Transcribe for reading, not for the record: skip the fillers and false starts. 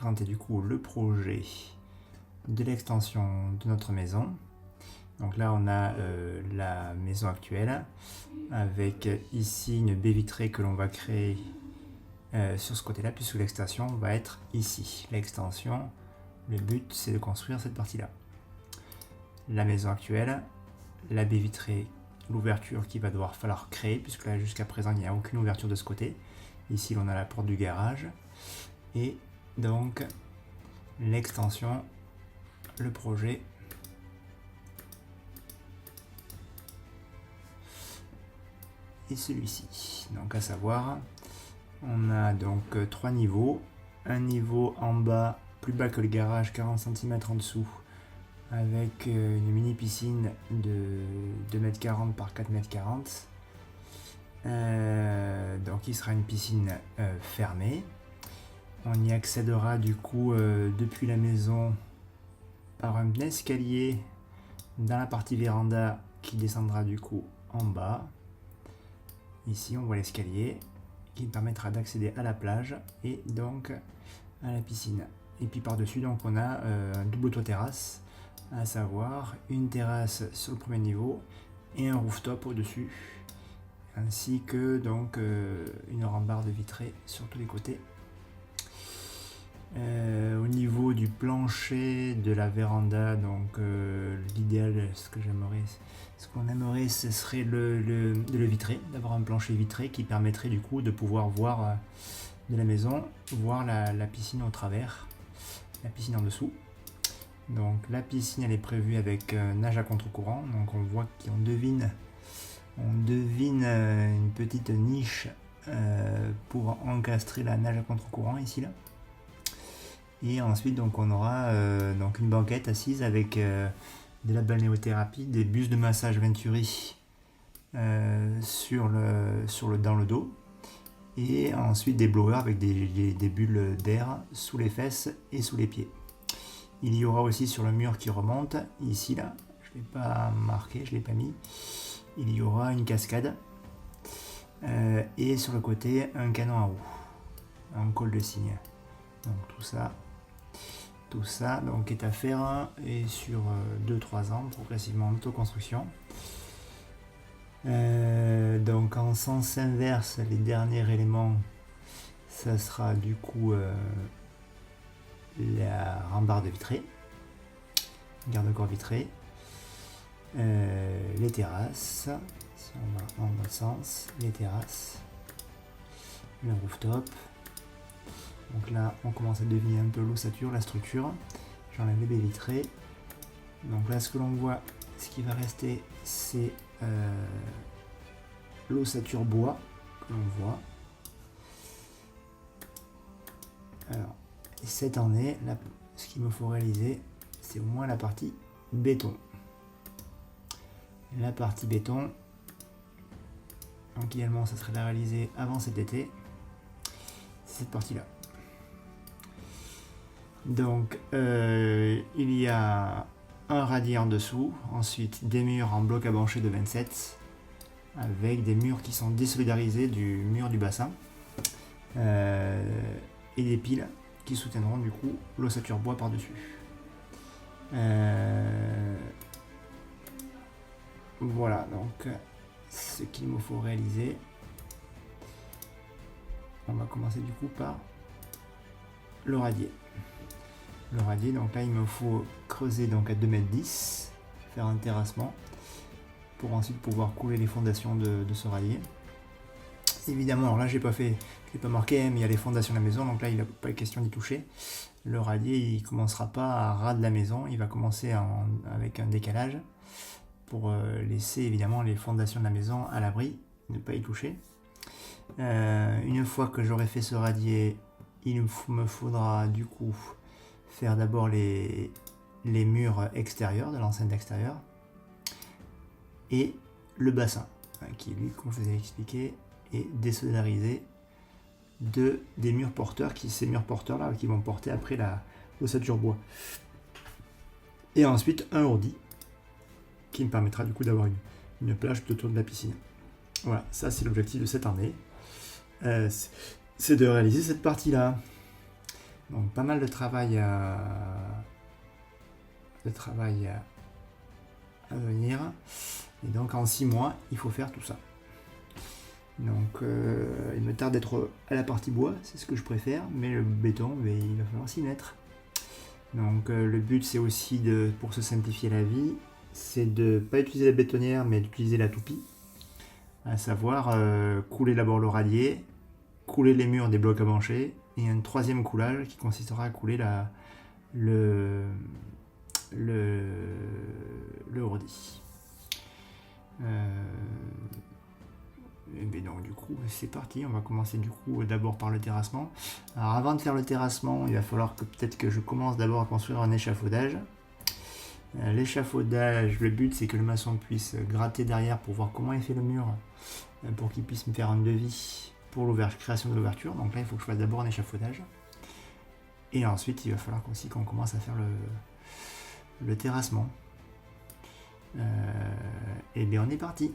présenter du coup le projet de l'extension de notre maison. Donc là on a la maison actuelle avec ici une baie vitrée que l'on va créer sur ce côté là, puisque l'extension va être ici. L'extension, le but c'est de construire cette partie là. La maison actuelle, la baie vitrée, l'ouverture qu'il va devoir falloir créer, puisque là jusqu'à présent il n'y a aucune ouverture de ce côté. Ici on a la porte du garage et donc l'extension, le projet et celui-ci. Donc à savoir, on a donc 3 niveaux, un niveau en bas, plus bas que le garage, 40 cm en dessous, avec une mini piscine de 2,40 m par 4,40 m. Donc il sera une piscine fermée. On y accédera du coup depuis la maison par un escalier dans la partie véranda qui descendra du coup en bas. Ici on voit l'escalier qui permettra d'accéder à la plage et donc à la piscine. Et puis par dessus donc on a un double toit terrasse, à savoir une terrasse sur le premier niveau et un rooftop au dessus, ainsi que donc une rambarde vitrée sur tous les côtés. Au niveau du plancher de la véranda, donc l'idéal, ce qu'on aimerait, ce serait de le vitrer, d'avoir un plancher vitré qui permettrait du coup de pouvoir voir de la maison, voir la piscine au travers, la piscine en dessous. Donc la piscine elle est prévue avec nage à contre-courant, donc on voit qu'on devine une petite niche pour encastrer la nage à contre-courant ici là. Et ensuite donc on aura donc une banquette assise avec de la balnéothérapie, des bus de massage Venturi dans le dos, et ensuite des blowers avec des bulles d'air sous les fesses et sous les pieds. Il y aura aussi sur le mur qui remonte, ici là, je ne l'ai pas marqué, je ne l'ai pas mis, il y aura une cascade et sur le côté un canon à roue, un col de cygne. Donc tout ça donc est à faire et sur 2-3 ans progressivement en autoconstruction. Donc en sens inverse, les derniers éléments, ça sera du coup la rambarde vitrée, garde-corps vitré, les terrasses, si on va dans l'autre sens, les terrasses, le rooftop. Donc là on commence à deviner un peu l'ossature, la structure. J'enlève les baies vitrées. Donc là ce que l'on voit, ce qui va rester, c'est l'ossature bois que l'on voit. Alors cette année, là, ce qu'il me faut réaliser, c'est au moins la partie béton. La partie béton, donc idéalement ça serait la réaliser avant cet été, c'est cette partie là. Donc il y a un radier en dessous, ensuite des murs en bloc à brancher de 27 avec des murs qui sont désolidarisés du mur du bassin et des piles qui soutiendront du coup l'ossature bois par dessus. Voilà donc ce qu'il me faut réaliser. On va commencer du coup par le radier. Le radier, donc là il me faut creuser donc à 2,10 m, faire un terrassement pour ensuite pouvoir couler les fondations de ce radier. Évidemment, alors là j'ai pas marqué, mais il y a les fondations de la maison, donc là il n'a pas question d'y toucher. Le radier il commencera pas à ras de la maison, il va commencer avec un décalage pour laisser évidemment les fondations de la maison à l'abri, ne pas y toucher. Une fois que j'aurai fait ce radier, il me faudra du coup faire d'abord les murs extérieurs de l'enceinte extérieure et le bassin qui lui, comme je vous ai expliqué, est désolidarisé des murs porteurs, ces murs porteurs là qui vont porter après l'ossature bois. Et ensuite un ourdi qui me permettra du coup d'avoir une plage autour de la piscine. Voilà, ça c'est l'objectif de cette année, c'est de réaliser cette partie là. Donc pas mal de travail à venir. Et donc en 6 mois, il faut faire tout ça. Donc il me tarde d'être à la partie bois, c'est ce que je préfère, mais le béton, il va falloir s'y mettre. Donc le but c'est aussi pour se simplifier la vie, c'est de ne pas utiliser la bétonnière mais d'utiliser la toupie. À savoir couler d'abord le radier, couler les murs des blocs à bancher, et un troisième coulage qui consistera à couler le redis. Et bien donc du coup c'est parti, on va commencer du coup d'abord par le terrassement. Alors avant de faire le terrassement, il va falloir que peut-être que je commence d'abord à construire un échafaudage. L'échafaudage, le but c'est que le maçon puisse gratter derrière pour voir comment il fait le mur, pour qu'il puisse me faire un devis pour création de l'ouverture. Donc là il faut que je fasse d'abord un échafaudage. Et ensuite il va falloir aussi qu'on commence à faire le terrassement. Et bien on est parti.